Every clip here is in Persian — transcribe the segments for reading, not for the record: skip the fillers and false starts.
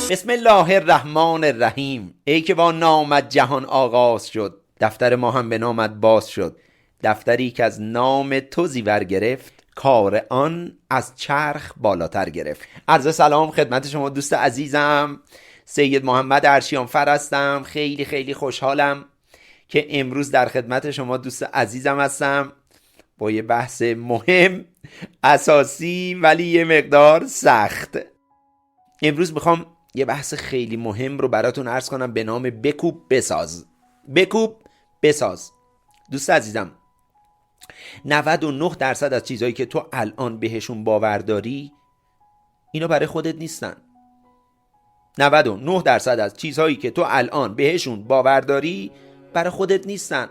بسم الله الرحمن الرحیم. ای که با نامت جهان آغاز شد، دفتر ما هم به نامت باز شد. دفتری که از نام تو زیور گرفت، کار آن از چرخ بالاتر گرفت. عرض سلام خدمت شما دوست عزیزم، سید محمد ارشیانفر هستم. خیلی خیلی خوشحالم که امروز در خدمت شما دوست عزیزم هستم با یه بحث مهم، اساسی ولی یه مقدار سخت. امروز میخوام یه بحث خیلی مهم رو براتون عرض کنم به نام بکوب بساز. بکوب بساز. دوست عزیزم، 99% از چیزهایی که تو الان بهشون باور داری اینا برای خودت نیستن. 99% از چیزهایی که تو الان بهشون باور داری برای خودت نیستن.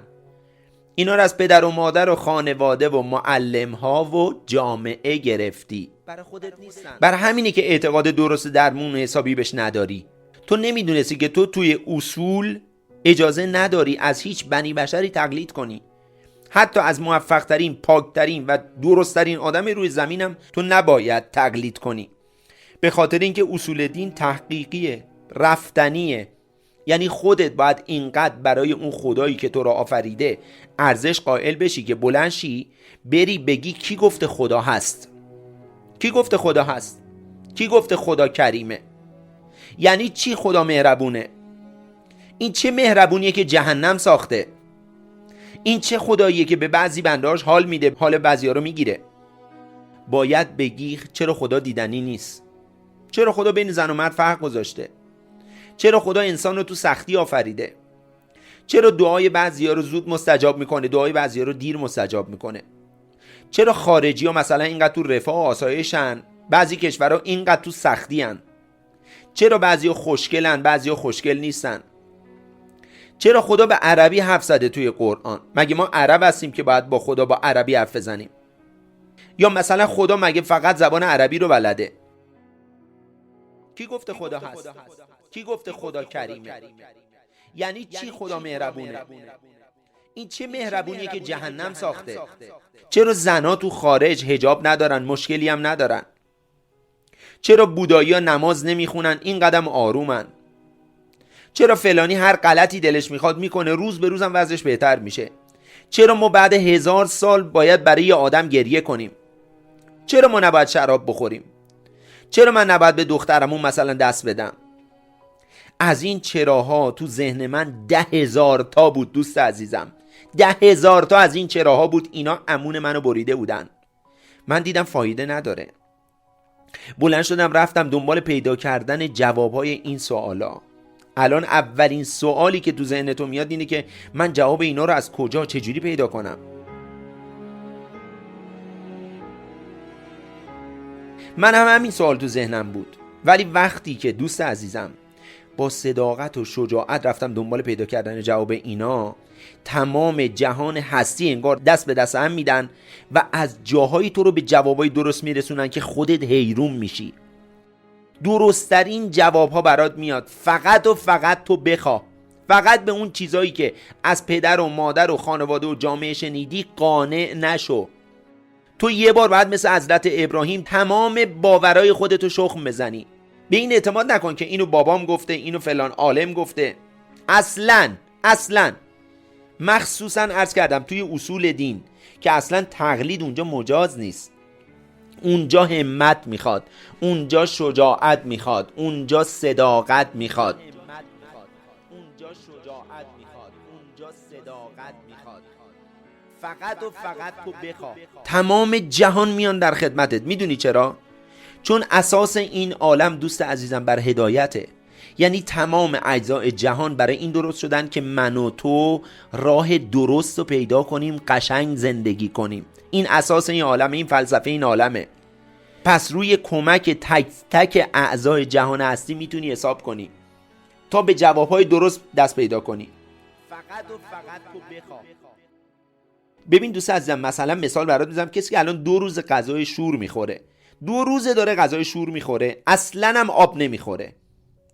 اینا رو از پدر و مادر و خانواده و معلم ها و جامعه گرفتی، برای خودت نیستن. برای همینه که اعتقاد درست درمون حسابی بهش نداری. تو نمیدونستی که تو توی اصول اجازه نداری از هیچ بنی بشری تقلید کنی. حتی از موفق ترین، پاک ترین و درست ترین آدم روی زمینم تو نباید تقلید کنی، به خاطر اینکه اصول دین تحقیقیه، رفتنیه. یعنی خودت باید اینقدر برای اون خدایی که تو را آفریده ارزش قائل بشی که بلند شی بری بگی کی گفته خدا هست؟ کی گفته خدا هست؟ کی گفته خدا کریمه؟ یعنی چی خدا مهربونه؟ این چه مهربونیه که جهنم ساخته؟ این چه خداییه که به بعضی بندهاش حال میده، حال بعضیا رو میگیره؟ باید بگی چرا خدا دیدنی نیست؟ چرا خدا بین زن و مرد فرق گذاشته؟ چرا خدا انسان رو تو سختی آفریده؟ چرا دعای بعضیا رو زود مستجاب میکنه، دعای بعضیا رو دیر مستجاب میکنه؟ چرا خارجی ها مثلا اینقدر تو رفاه و آسایشن، بعضی کشورها اینقدر تو سختی هن؟ چرا بعضیا خوشگلن، بعضیا خوشگل نیستن؟ چرا خدا به عربی حرف زده توی قرآن؟ مگه ما عرب هستیم که باید با خدا با عربی حرف بزنیم؟ یا مثلا خدا مگه فقط زبان عربی رو بلده؟ کی گفته خدا هست؟ کی گفته خدا کریمه؟ یعنی چی خدا مهربونه؟ این چه مهربونیه که جهنم ساخته؟ چرا زنا تو خارج حجاب ندارن، مشکلی هم ندارن؟ چرا بودایی ها نماز نمیخونن، این قدم آرومن؟ چرا فلانی هر غلطی دلش میخواد میکنه، روز به روزم وضعش بهتر میشه؟ چرا ما بعد 1000 سال باید برای یه آدم گریه کنیم؟ چرا ما نباید شراب بخوریم؟ چرا من نباید به دخترمون مثلا دست بدم؟ از این چراها تو ذهن من 10,000 تا بود دوست عزیزم. 10,000 تا از این چراها بود. اینا امون منو بریده بودن. من دیدم فایده نداره. بلند شدم رفتم دنبال پیدا کردن جوابهای این سوالا. الان اولین سوالی که تو ذهن تو میاد اینه که من جواب اینا رو از کجا، چجوری پیدا کنم؟ من هم همین سوال تو ذهنم بود. ولی وقتی که دوست عزیزم با صداقت و شجاعت رفتم دنبال پیدا کردن جواب اینا، تمام جهان هستی انگار دست به دست هم میدن و از جاهایی تو رو به جوابای درست میرسونن که خودت حیرون میشی. درست‌ترین جوابها برات میاد، فقط و فقط تو بخواه. فقط به اون چیزایی که از پدر و مادر و خانواده و جامعه شنیدی قانع نشو. تو یه بار باید مثل حضرت ابراهیم تمام باورای خودتو شخم بزنی. به این اعتماد نکن که اینو بابام گفته، اینو فلان عالم گفته. اصلا مخصوصا عرض کردم توی اصول دین که اصلا تقلید اونجا مجاز نیست. اونجا همت میخواد، اونجا شجاعت میخواد، اونجا صداقت میخواد. فقط و فقط تو بخواه. تمام جهان میان در خدمتت. میدونی چرا؟ چون اساس این عالم دوست عزیزم بر هدایته. یعنی تمام اجزای جهان برای این درست شدن که من و تو راه درست رو پیدا کنیم، قشنگ زندگی کنیم. این اساس این عالم، این فلسفه این عالمه. پس روی کمک تک تک اعضای جهان هستی میتونی حساب کنی تا به جوابهای درست دست پیدا کنی. فقط و فقط تو بخواه. ببین دوست عزیزم، مثلا مثال برات میزنم. کسی که الان 2 روز غذای شور میخوره، 2 روزه داره غذای شور میخوره، اصلا هم آب نمیخوره،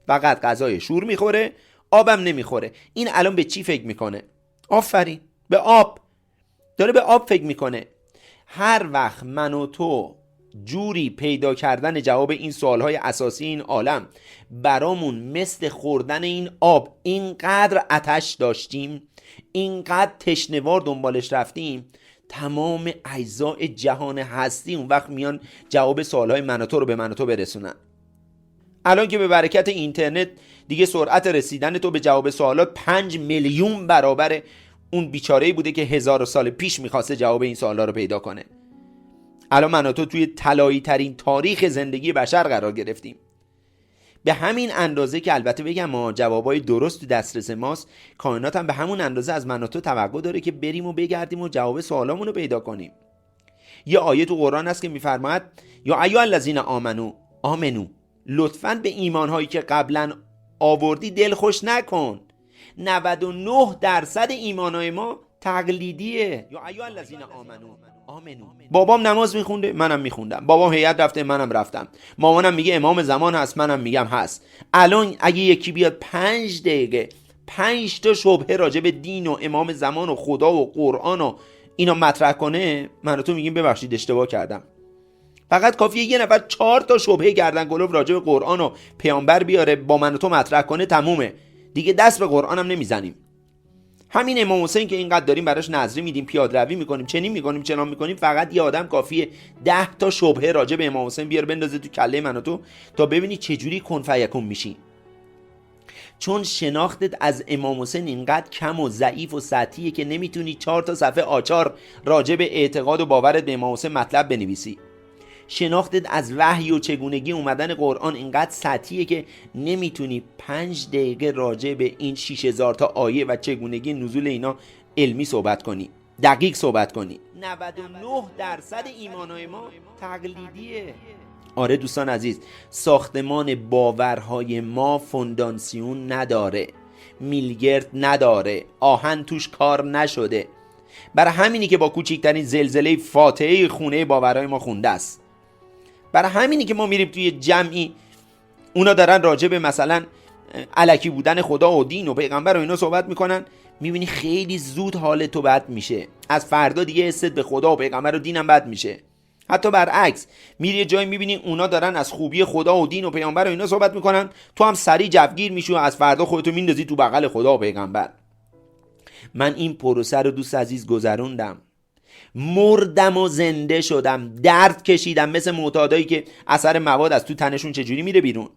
فقط غذای شور میخوره، آبم نمیخوره. این الان به چی فکر میکنه؟ آفرین، به آب. داره به آب فکر میکنه. هر وقت من و تو جوری پیدا کردن جواب این سوالهای اساسی این عالم برامون مثل خوردن این آب اینقدر آتش داشتیم، اینقدر تشنه‌وار دنبالش رفتیم، تمام اجزاء جهان هستی اون وقت میان جواب سوالهای من و تو رو به من و تو برسونن. الان که به برکت اینترنت دیگه سرعت رسیدن تو به جواب سوالات 5 میلیون برابر اون بیچاره‌ای بوده که 1000 سال پیش میخواسته جواب این سوالا رو پیدا کنه. الان من و تو توی طلایی ترین تاریخ زندگی بشر قرار گرفتیم. به همین اندازه که البته بگم ما جوابای درست تو دسترس ماست، کائنات هم به همون اندازه از من و تو توقع داره که بریم و بگردیم و جواب سوالامون رو پیدا کنیم. یه آیه تو قرآن هست که میفرماید یا ایها الذین آمنو لطفاً به ایمانهایی که قبلا آوردی دل خوش نکن. 99% ایمانهای ما تقلیدیه. یا ایها الذین آمنو. بابام نماز میخونده منم میخوندم، بابام هیئت رفته منم رفتم، مامانم میگه امام زمان هست منم میگم هست. الان اگه یکی بیاد 5 دقیقه 5 تا شبهه راجع به دین و امام زمان و خدا و قرآن و اینا مطرح کنه، من و تو میگیم ببخشید اشتباه کردم. فقط کافیه یه نفر 4 تا شبهه گردن گلوف راجع به قرآن و پیامبر بیاره با من و تو مطرح کنه، تمومه دیگه، دست به قرآن هم نمیزنیم. همین امام حسین که اینقدر داریم براش نظری میدیم، پیاده‌روی میکنیم، چنین میکنیم چنان میکنیم، فقط یه آدم کافیه 10 تا شبهه راجع به امام حسین بیاره بندازه تو کله من و تو تا ببینی چجوری کن فیکون میشی. چون شناختت از امام حسین اینقدر کم و ضعیف و سطحیه که نمیتونی 4 تا صفحه آچار راجع به اعتقاد و باورت به امام حسین مطلب بنویسی. شناختت از وحی و چگونگی اومدن قرآن اینقدر سطحیه که نمیتونی 5 دقیقه راجع به این 6000 تا آیه و چگونگی نزول اینا علمی صحبت کنی، دقیق صحبت کنی. 99% ایمانهای ما تقلیدیه. آره دوستان عزیز، ساختمان باورهای ما فونداسیون نداره، میلگرد نداره، آهن توش کار نشده. برای همینی که با کوچکترین زلزله فاتحه خونه باورهای ما خونده است. برای همینی که ما میریم توی جمعی اونا دارن راجع به مثلا الکی بودن خدا و دین و پیغمبر و اینا صحبت میکنن، میبینی خیلی زود حال تو بد میشه. از فردا دیگه حست به خدا و پیغمبر و دینم بد میشه. حتی برعکس، میری یه جایی میبینی اونا دارن از خوبی خدا و دین و پیغمبر و اینا صحبت میکنن، تو هم سریع جوگیر میشی و از فردا خودتو میندازی تو بغل خدا و پیغمبر. من این پروسه رو دوست عزیز گذروندم، مردم و زنده شدم، درد کشیدم مثل معتادایی که اثر مواد از تو تنشون چجوری میره بیرون،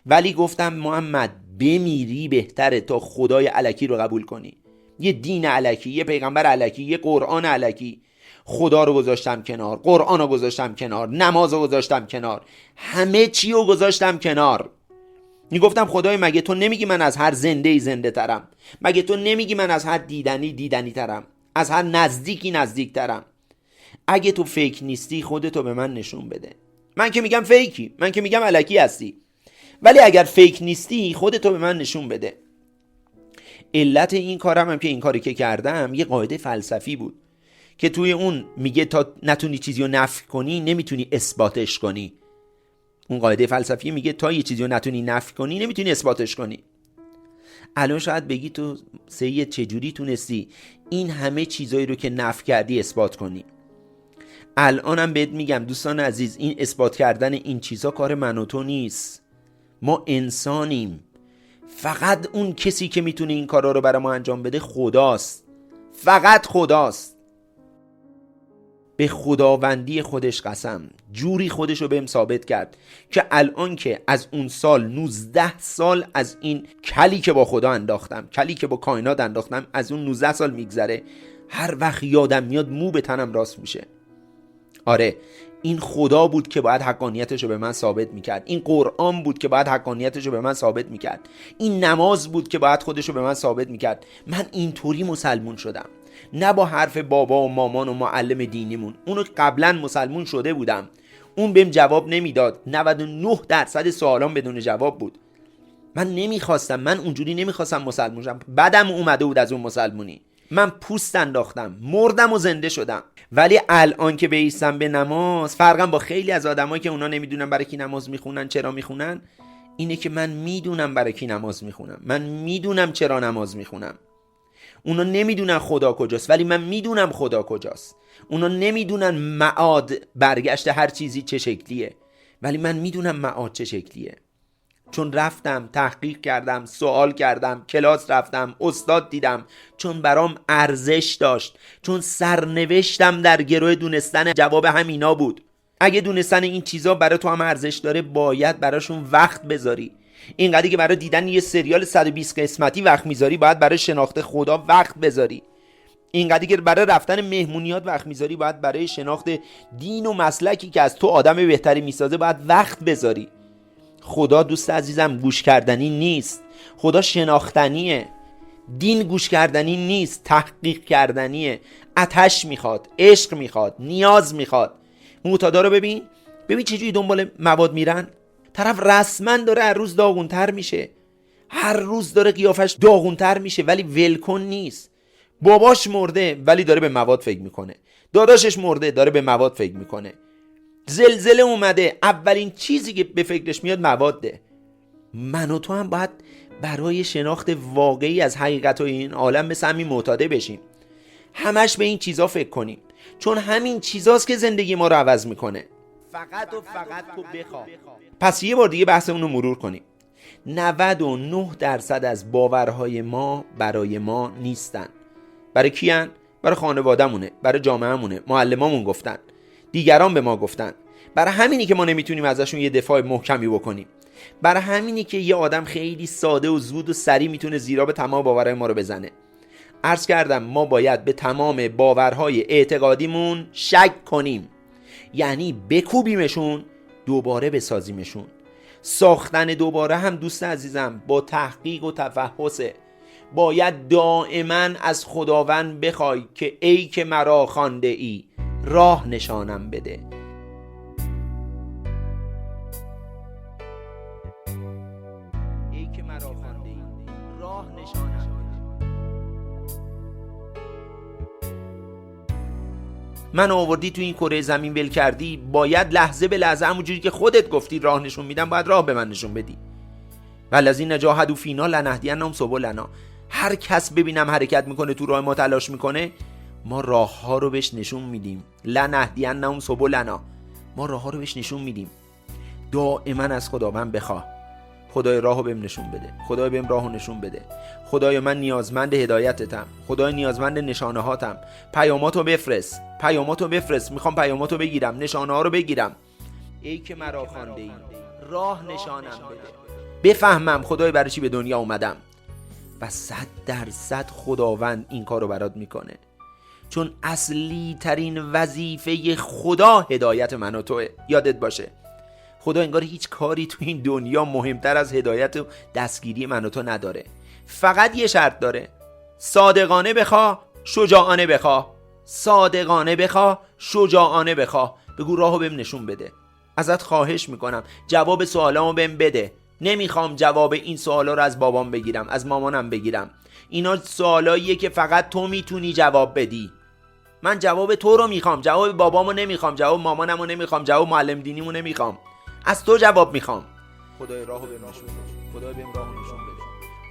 ولی گفتم محمد بمیری بهتره تا خدای الکی رو قبول کنی. یه دین الکی، یه پیغمبر الکی، یه قرآن الکی. خدا رو گذاشتم کنار، قرآن رو گذاشتم کنار، نماز رو گذاشتم کنار، همه چی رو گذاشتم کنار. میگفتم خدای مگه تو نمیگی من از هر زنده‌ای زنده ترم؟ مگه تو نمیگی من از هر دیدنی دیدنی ترم؟ از هر نزدیکی نزدیک ترم؟ اگه تو فیک نیستی خودتو به من نشون بده. من که میگم فیکی، من که میگم الکی هستی، ولی اگر فیک نیستی خودتو به من نشون بده. علت این کارم هم که این کاری که کردم یه قاعده فلسفی بود که توی اون میگه تا نتونی چیزی رو نفی کنی نمیتونی اثباتش کنی. اون قاعده فلسفی میگه تا یه چیزی رو نتونی نفی کنی نمیتونی اثباتش کنی. الان شاید بگی تو سید چجوری تونستی این همه چیزایی رو که نفی کردی اثبات کنی؟ الانم بهت میگم دوستان عزیز، این اثبات کردن این چیزا کار من و تو نیست. ما انسانیم. فقط اون کسی که میتونه این کارا رو برای ما انجام بده خداست. فقط خداست. به خداوندی خودش قسم، جوری خودش رو بهم ثابت کرد که الان که از اون سال 19 سال از این کلی که با خدا انداختم، کلی که با کائنات انداختم، از اون 19 سال میگذره، هر وقت یادم میاد مو به تنم راست میشه. آره، این خدا بود که باید حقانیتش رو به من ثابت میکرد. این قرآن بود که باید حقانیتش رو به من ثابت میکرد. این نماز بود که باید خودش رو به من ثابت میکرد. من اینطوری مسلمون شدم، نه با حرف بابا و مامان و معلم دینیمون. اونو قبلا مسلمون شده بودم، اون بهم جواب نمیداد. 99% سوالام بدون جواب بود. من نمیخواستم، من اونجوری نمیخواستم مسلمون شم. بدم اومده بود از اون مسلمونی. من پوست انداختم، مردم و زنده شدم. ولی الان که بایستم به نماز، فرقم با خیلی از آدمایی که اونا نمیدونن برای کی نماز میخونن، چرا میخونن، اینه که من میدونم برای کی نماز میخونم. من میدونم چرا نماز میخونم. اونا نمیدونن خدا کجاست، ولی من میدونم خدا کجاست. اونا نمیدونن معاد برگشت هر چیزی چه شکلیه، ولی من میدونم معاد چه شکلیه. چون رفتم تحقیق کردم، سوال کردم، کلاس رفتم، استاد دیدم، چون برام ارزش داشت، چون سرنوشتم در گروه دونستن جواب همینا بود. اگه دونستن این چیزا برای تو هم ارزش داره، باید براشون وقت بذاری. اینقدری که برای دیدن یه سریال 120 قسمتی وقت میذاری، باید برای شناخت خدا وقت بذاری. اینقدری که برای رفتن مهمونیات وقت میذاری، باید برای شناخت دین و مسلکی که از تو آدم بهتری میسازه باید وقت بذاری. خدا دوست عزیزم گوش کردنی نیست، خدا شناختنیه. دین گوش کردنی نیست، تحقیق کردنیه. آتش میخواد، عشق میخواد، نیاز میخواد. معتادا رو ببین چجوری دنبال مواد میرن. طرف رسما داره هر روز داغونتر میشه، هر روز داره قیافش داغونتر میشه، ولی ولکن نیست. باباش مرده ولی داره به مواد فکر میکنه، داداشش مرده داره به مواد فکر میکنه، زلزله اومده اولین چیزی که به فکرش میاد مواده. من و تو هم باید برای شناخت واقعی از حقیقت این عالم مثل همین معتاده بشیم، همش به این چیزا فکر کنیم، چون همین چیزاست که زندگی ما رو عوض میکنه. فقط تو بخواه. پس یه بار دیگه بحثمون رو مرور کنیم. 99% از باورهای ما برای ما نیستن. برای کیان؟ برای خانواده‌مونه، برای جامعه‌مونه، معلمامون گفتن، دیگران به ما گفتن. برای همینی که ما نمیتونیم ازشون یه دفاع محکمی بکنیم. برای همینی که یه آدم خیلی ساده و زود و سریع میتونه زیرا به تمام باورهای ما رو بزنه. عرض کردم ما باید به تمام باورهای اعتقادیمون شک کنیم، یعنی بکوبیمشون دوباره بسازیمشون. ساختن دوباره هم دوست عزیزم با تحقیق و تفحصه. باید دائما از خداوند بخوای که ای که مرا خوانده ای راه نشانم بده. ای که مرا خوانده ای راه نشانم بده. من آوردی تو این کره زمین ول کردی، باید لحظه به لحظه همونجوری که خودت گفتی راه نشون میدم، باید راه به من نشون بدی. والذین جاهدوا فینا لنهدینهم سبلنا. هر کس ببینم حرکت میکنه تو راه ما تلاش میکنه، ما راه ها رو بهش نشون میدیم. لنهدینهم سبلنا، ما راه ها رو بهش نشون میدیم. دائما از خداوند بخواه خدای راهو بهم نشون بده، خدای بهم راهو نشون بده، خدای من نیازمند هدایتتم، خدای نیازمند نشانه هاتم، پیاماتو بفرست، میخوام پیاماتو بگیرم، نشانه ها رو بگیرم. ای که مرا خوانده ای راه نشانم بده، بفهمم خدای برای چی به دنیا اومدم. و 100% خداوند این کارو برات میکنه، چون اصلی ترین وظیفه خدا هدایت من و توه. یادت باشه خدا انگار هیچ کاری تو این دنیا مهمتر از هدایت و دستگیری من و تو نداره. فقط یه شرط داره: صادقانه بخواه، شجاعانه بخواه. صادقانه بخواه، شجاعانه بخواه. بگو راهو بهم نشون بده. ازت خواهش میکنم جواب سوالامو بهم بده. نمیخوام جواب این سوالا رو از بابام بگیرم، از مامانم بگیرم. اینا سوالاییه که فقط تو میتونی جواب بدی. من جواب تو رو میخوام، جواب بابامو نمیخوام، جواب مامانمو نمیخوام، جواب معلم دینیمو نمیخوام. از تو جواب میخوام. خدای راهو بهم نشون بده. خدای بهم راهو نشون بده.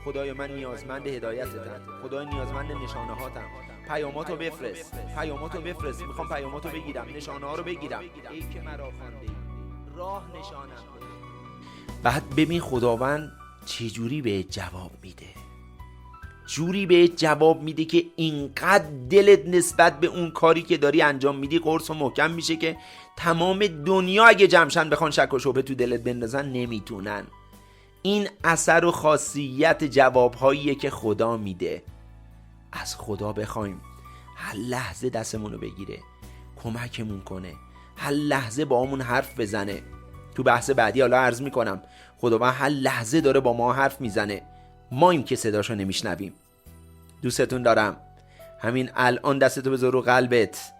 خدای من نیازمند هدایتتم. خدای نیازمند نشانه هاتم. پیاماتو بفرست. میخوام پیاماتو بگیرم، نشانه ها رو بگیرم. ای که مرا خواندی راه نشانم بده. بعد ببین خداوند چجوری به جواب میده. جوری به جواب میده که اینقدر دلت نسبت به اون کاری که داری انجام میدی قرص و محکم میشه که تمام دنیا اگه جمشن بخوان شک و شبهه تو دلت بندازن نمیتونن. این اثر و خاصیت جوابهاییه که خدا میده. از خدا بخوایم هر لحظه دستمونو بگیره، کمکمون کنه، هر لحظه با همون حرف بزنه. تو بحث بعدی حالا عرض میکنم خداوند هر لحظه داره با ما حرف میزنه، ما این که صداشو نمیشنویم. دوستتون دارم. همین الان دستتو بذار رو قلبت.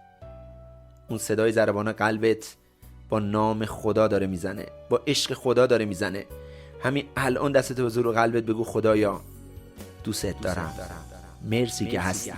اون صدای ضربان قلبت با نام خدا داره میزنه، با عشق خدا داره میزنه. همین الان دستتو بذار رو قلبت، بگو خدایا دوست دارم. مرسی که هستی.